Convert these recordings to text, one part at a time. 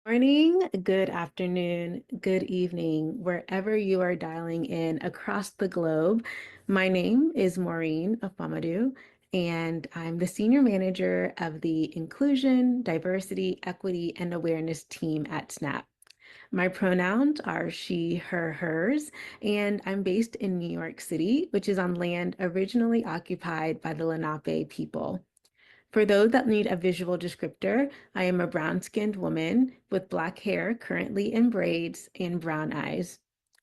Morning, good afternoon, good evening, wherever you are dialing in across the globe. My name is Maureen Afamadu, and I'm the Senior Manager of the Inclusion, Diversity, Equity, and Awareness team at SNAP. My pronouns are she, her, hers, and I'm based in New York City, which is on land originally occupied by the Lenape people. For those that need a visual descriptor, I am a brown-skinned woman with black hair, currently in braids, and brown eyes.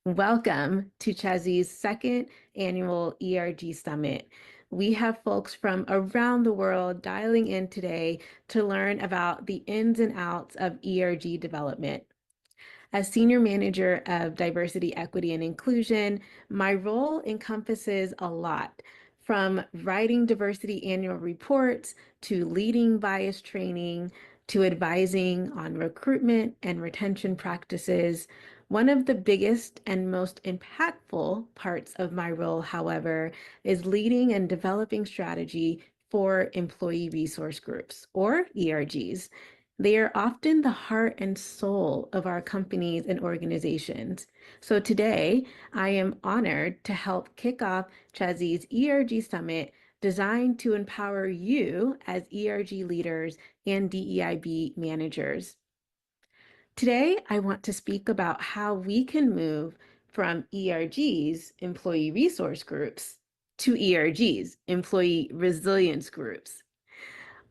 Welcome to Chazi's second annual ERG Summit. We have folks from around the world dialing in today to learn about the ins and outs of ERG development. As Senior Manager of Diversity, Equity, and Inclusion, my role encompasses a lot, from writing diversity annual reports to leading bias training to advising on recruitment and retention practices. One of the biggest and most impactful parts of my role, however, is leading and developing strategy for employee resource groups, or ERGs. They are often the heart and soul of our companies and organizations. So today, I am honored to help kick off Chazi's ERG Summit, designed to empower you as ERG leaders and DEIB managers. Today, I want to speak about how we can move from ERGs, employee resource groups, to ERGs, employee resilience groups.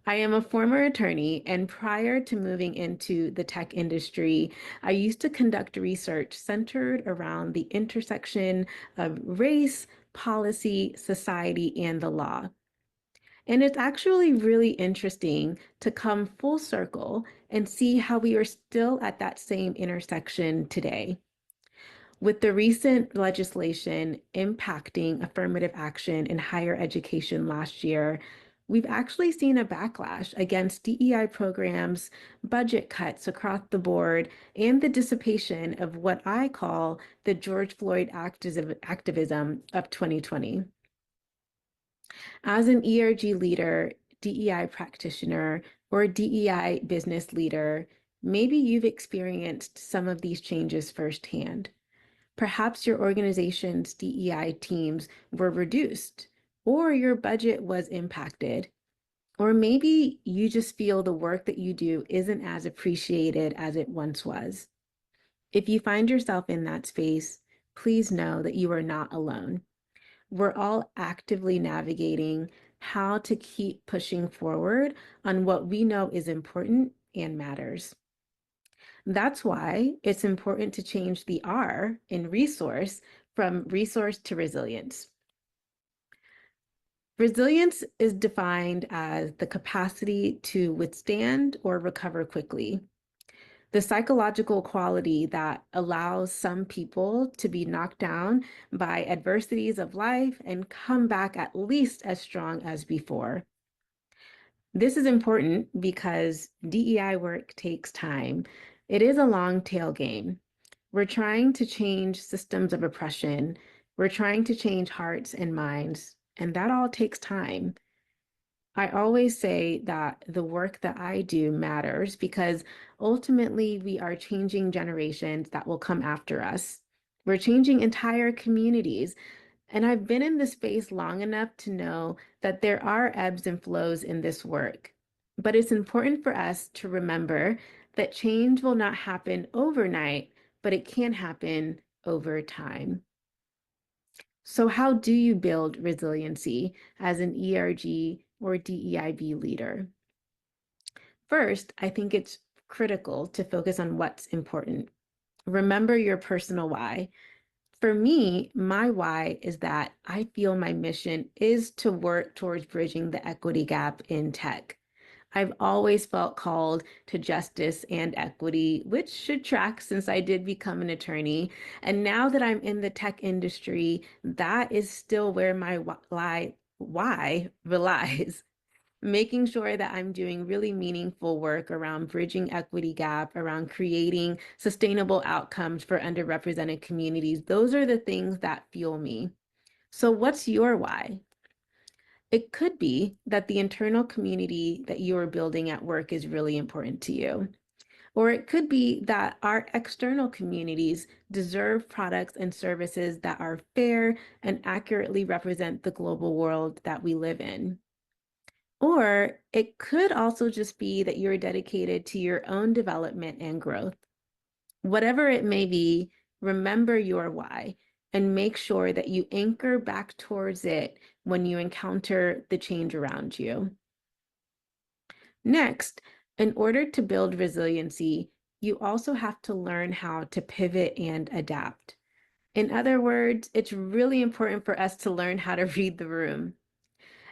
I am a former attorney, and prior to moving into the tech industry, I used to conduct research centered around the intersection of race, policy, society, and the law. And it's actually really interesting to come full circle and see how we are still at that same intersection today. With the recent legislation impacting affirmative action in higher education last year, we've actually seen a backlash against DEI programs, budget cuts across the board, and the dissipation of what I call the George Floyd activism of 2020. As an ERG leader, DEI practitioner, or DEI business leader, maybe you've experienced some of these changes firsthand. Perhaps your organization's DEI teams were reduced, or your budget was impacted, or maybe you just feel the work that you do isn't as appreciated as it once was. If you find yourself in that space, please know that you are not alone. We're all actively navigating how to keep pushing forward on what we know is important and matters. That's why it's important to change the R in resource from resource to resilience. Resilience is defined as the capacity to withstand or recover quickly, the psychological quality that allows some people to be knocked down by adversities of life and come back at least as strong as before. This is important because DEI work takes time. It is a long tail game. We're trying to change systems of oppression. We're trying to change hearts and minds, and that all takes time. I always say that the work that I do matters because ultimately we are changing generations that will come after us. We're changing entire communities. And I've been in this space long enough to know that there are ebbs and flows in this work. But it's important for us to remember that change will not happen overnight, but it can happen over time. So how do you build resiliency as an ERG or DEIB leader? First, I think it's critical to focus on what's important. Remember your personal why. For me, my why is that I feel my mission is to work towards bridging the equity gap in tech. I've always felt called to justice and equity, which should track since I did become an attorney. And now that I'm in the tech industry, that is still where my why relies. Making sure that I'm doing really meaningful work around bridging equity gap, around creating sustainable outcomes for underrepresented communities. Those are the things that fuel me. So what's your why? It could be that the internal community that you are building at work is really important to you. Or it could be that our external communities deserve products and services that are fair and accurately represent the global world that we live in. Or it could also just be that you're dedicated to your own development and growth. Whatever it may be, remember your why and make sure that you anchor back towards it when you encounter the change around you. Next, in order to build resiliency, you also have to learn how to pivot and adapt. In other words, it's really important for us to learn how to read the room.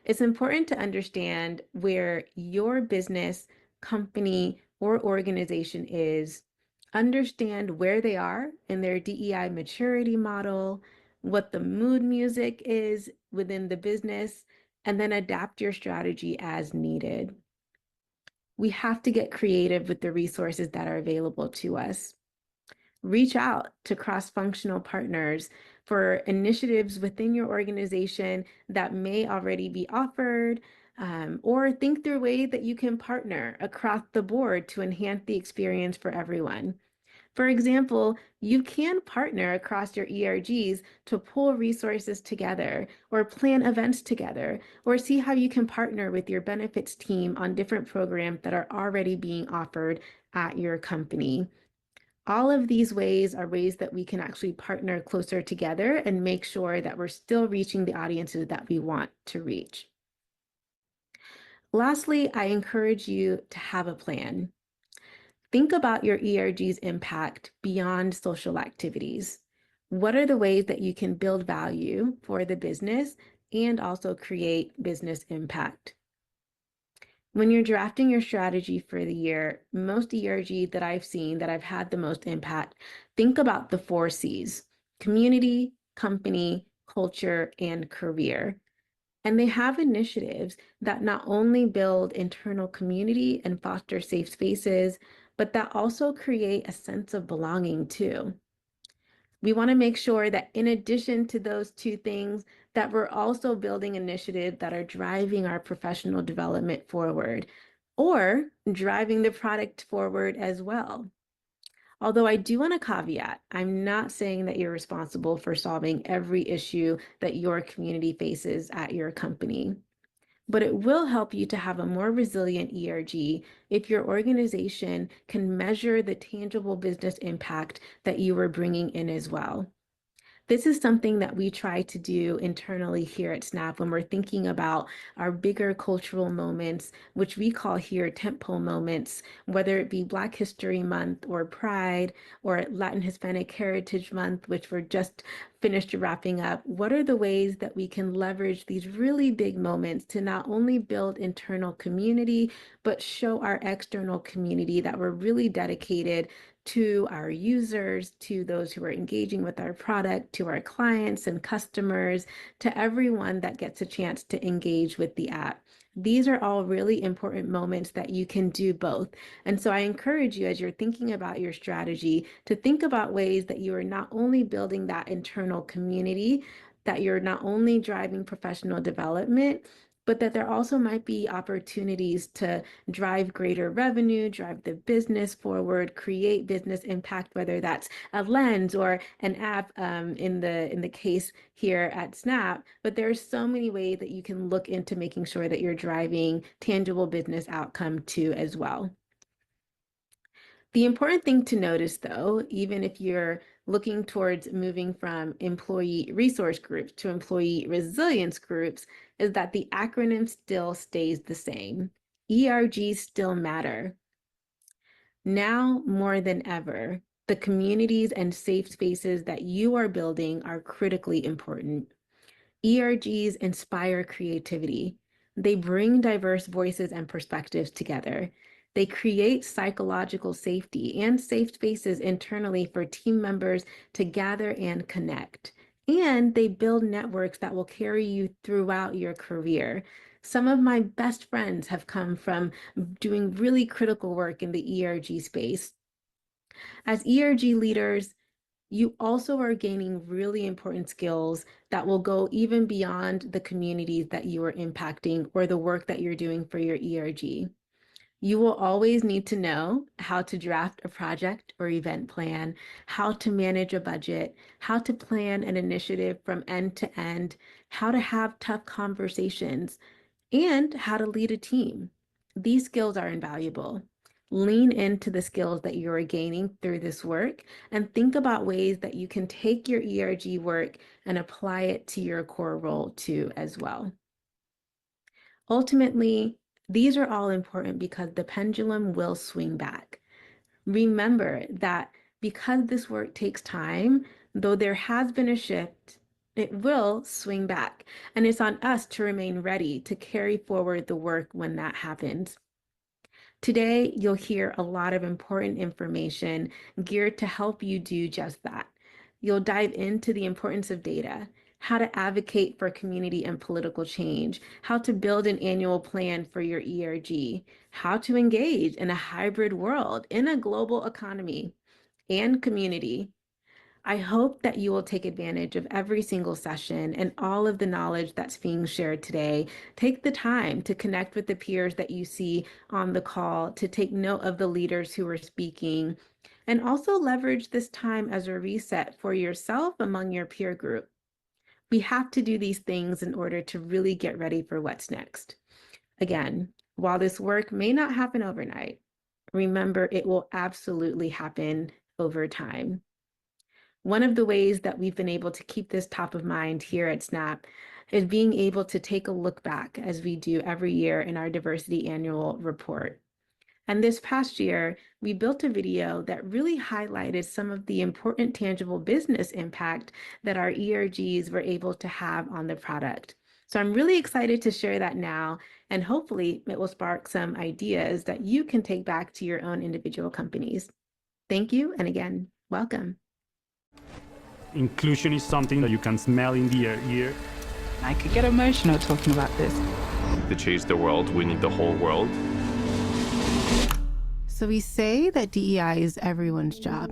It's important to understand where your business, company, or organization is, understand where they are in their DEI maturity model, what the mood music is within the business, and then adapt your strategy as needed. We have to get creative with the resources that are available to us. Reach out to cross-functional partners for initiatives within your organization that may already be offered, or think through ways that you can partner across the board to enhance the experience for everyone. For example, you can partner across your ERGs to pull resources together or plan events together, or see how you can partner with your benefits team on different programs that are already being offered at your company. All of these ways are ways that we can actually partner closer together and make sure that we're still reaching the audiences that we want to reach. Lastly, I encourage you to have a plan. Think about your ERG's impact beyond social activities. What are the ways that you can build value for the business and also create business impact? When you're drafting your strategy for the year, most ERG that I've seen that I've had the most impact, think about the 4 C's: community, company, culture, and career. And they have initiatives that not only build internal community and foster safe spaces, but that also create a sense of belonging too. We want to make sure that in addition to those 2 things, that we're also building initiatives that are driving our professional development forward or driving the product forward as well. Although I do want to caveat, I'm not saying that you're responsible for solving every issue that your community faces at your company, but it will help you to have a more resilient ERG if your organization can measure the tangible business impact that you are bringing in as well. This is something that we try to do internally here at SNAP when we're thinking about our bigger cultural moments, which we call here tentpole moments, whether it be Black History Month or Pride or Latin Hispanic Heritage Month, which we're just finished wrapping up. What are the ways that we can leverage these really big moments to not only build internal community, but show our external community that we're really dedicated to our users, to those who are engaging with our product, to our clients and customers, to everyone that gets a chance to engage with the app. These are all really important moments that you can do both. And so I encourage you, as you're thinking about your strategy, to think about ways that you are not only building that internal community, that you're not only driving professional development, but that there also might be opportunities to drive greater revenue, drive the business forward, create business impact, whether that's a lens or an app in the case here at Snap. But there are so many ways that you can look into making sure that you're driving tangible business outcome too as well. The important thing to notice, though, even if you're looking towards moving from employee resource groups to employee resilience groups, is that the acronym still stays the same. ERGs still matter. Now more than ever, the communities and safe spaces that you are building are critically important. ERGs inspire creativity. They bring diverse voices and perspectives together. They create psychological safety and safe spaces internally for team members to gather and connect. And they build networks that will carry you throughout your career. Some of my best friends have come from doing really critical work in the ERG space. As ERG leaders, you also are gaining really important skills that will go even beyond the communities that you are impacting or the work that you're doing for your ERG. You will always need to know how to draft a project or event plan, how to manage a budget, how to plan an initiative from end to end, how to have tough conversations, and how to lead a team. These skills are invaluable. Lean into the skills that you are gaining through this work and think about ways that you can take your ERG work and apply it to your core role too as well. Ultimately, these are all important because the pendulum will swing back. Remember that because this work takes time, though there has been a shift, it will swing back. And it's on us to remain ready to carry forward the work when that happens. Today, you'll hear a lot of important information geared to help you do just that. You'll dive into the importance of data, how to advocate for community and political change, how to build an annual plan for your ERG, how to engage in a hybrid world in a global economy and community. I hope that you will take advantage of every single session and all of the knowledge that's being shared today. Take the time to connect with the peers that you see on the call, to take note of the leaders who are speaking, and also leverage this time as a reset for yourself among your peer group. We have to do these things in order to really get ready for what's next. Again, while this work may not happen overnight, remember it will absolutely happen over time. One of the ways that we've been able to keep this top of mind here at SNAP is being able to take a look back as we do every year in our diversity annual report. And this past year, we built a video that really highlighted some of the important tangible business impact that our ERGs were able to have on the product. So I'm really excited to share that now, and hopefully it will spark some ideas that you can take back to your own individual companies. Thank you, and again, welcome. Inclusion is something that you can smell in the air. I could get emotional talking about this. To change the world, we need the whole world. So we say that DEI is everyone's job.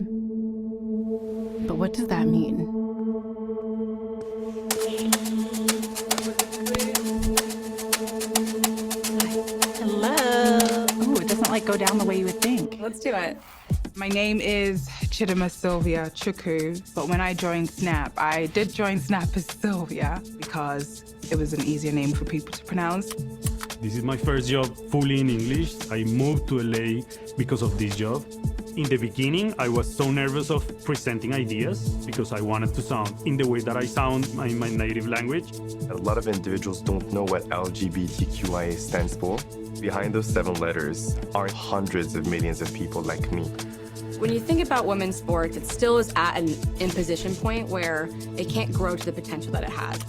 But what does that mean? Hello. Oh, it doesn't go down the way you would think. Let's do it. My name is Chidima Sylvia Chukwu, but when I joined SNAP, I did join SNAP as Sylvia because it was an easier name for people to pronounce. This is my first job fully in English. I moved to LA because of this job. In the beginning, I was so nervous of presenting ideas because I wanted to sound in the way that I sound in my native language. A lot of individuals don't know what LGBTQIA stands for. Behind those 7 letters are hundreds of millions of people like me. When you think about women's sports, it still is at an imposition point where it can't grow to the potential that it has.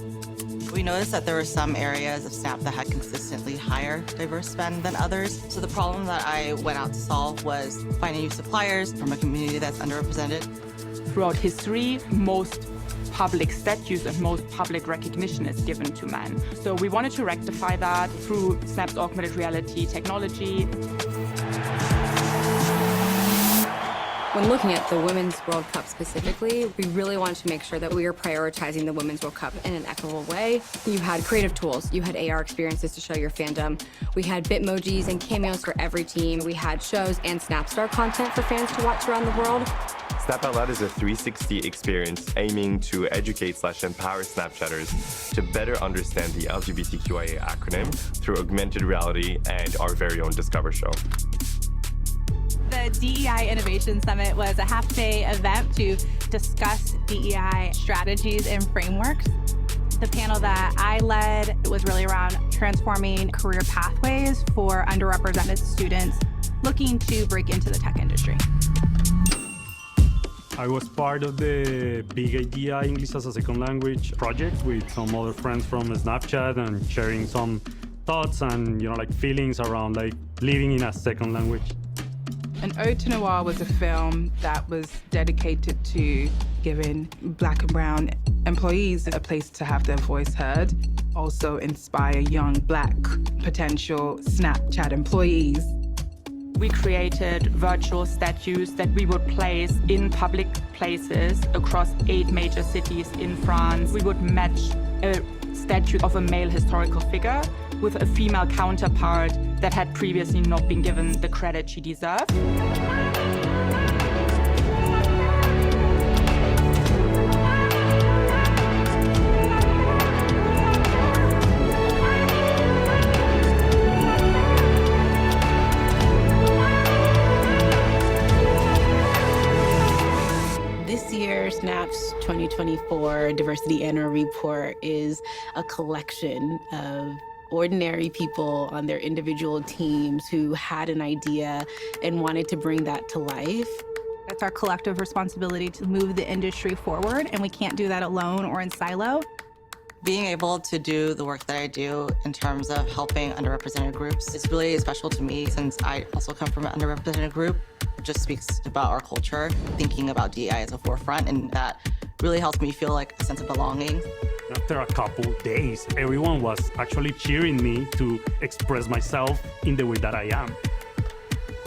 We noticed that there were some areas of SNAP that had consistently higher diverse spend than others. So the problem that I went out to solve was finding new suppliers from a community that's underrepresented. Throughout history, most public statues and most public recognition is given to men. So we wanted to rectify that through SNAP's augmented reality technology. When looking at the Women's World Cup specifically, we really wanted to make sure that we were prioritizing the Women's World Cup in an equitable way. You had creative tools, you had AR experiences to show your fandom. We had Bitmojis and cameos for every team. We had shows and Snapstar content for fans to watch around the world. Snap Out Loud is a 360 experience aiming to educate/empower Snapchatters to better understand the LGBTQIA acronym through augmented reality and our very own Discover show. The DEI Innovation Summit was a half-day event to discuss DEI strategies and frameworks. The panel that I led was really around transforming career pathways for underrepresented students looking to break into the tech industry. I was part of the Big Idea English as a Second Language project with some other friends from Snapchat and sharing some thoughts and feelings around living in a second language. An Ode to Noir was a film that was dedicated to giving Black and brown employees a place to have their voice heard, also inspire young Black potential Snapchat employees. We created virtual statues that we would place in public places across 8 major cities in France. We would match a statue of a male historical figure with a female counterpart that had previously not been given the credit she deserved. This year, SNAP's 2024 Diversity Annual Report is a collection of ordinary people on their individual teams who had an idea and wanted to bring that to life. It's our collective responsibility to move the industry forward, and we can't do that alone or in silo. Being able to do the work that I do in terms of helping underrepresented groups is really special to me since I also come from an underrepresented group. It just speaks about our culture, thinking about DEI as a forefront, and that really helps me feel like a sense of belonging. After a couple days, everyone was actually cheering me to express myself in the way that I am.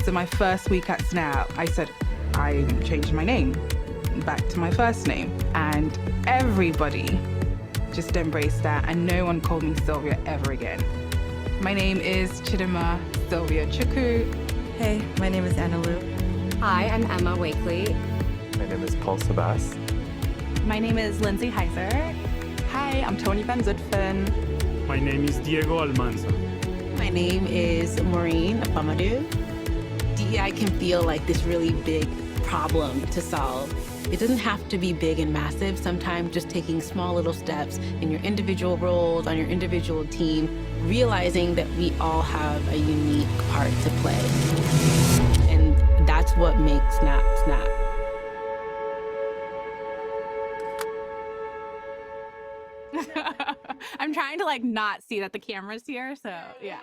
So my first week at Snap, I said, I'm changing my name back to my first name. And everybody just embraced that, and no one called me Sylvia ever again. My name is Chidima Sylvia Chukwu. Hey, my name is Anna Lu. Hi, I'm Emma Wakely. My name is Paul Sabas. My name is Lindsay Heiser. Hi, I'm Tony Van Zutphen. My name is Diego Almanza. My name is Maureen Afamadou. DEI can feel like this really big problem to solve. It doesn't have to be big and massive. Sometimes just taking small little steps in your individual roles, on your individual team, realizing that we all have a unique part to play. And that's what makes Snap Snap. I'm trying to like not see that the camera's here, so yeah.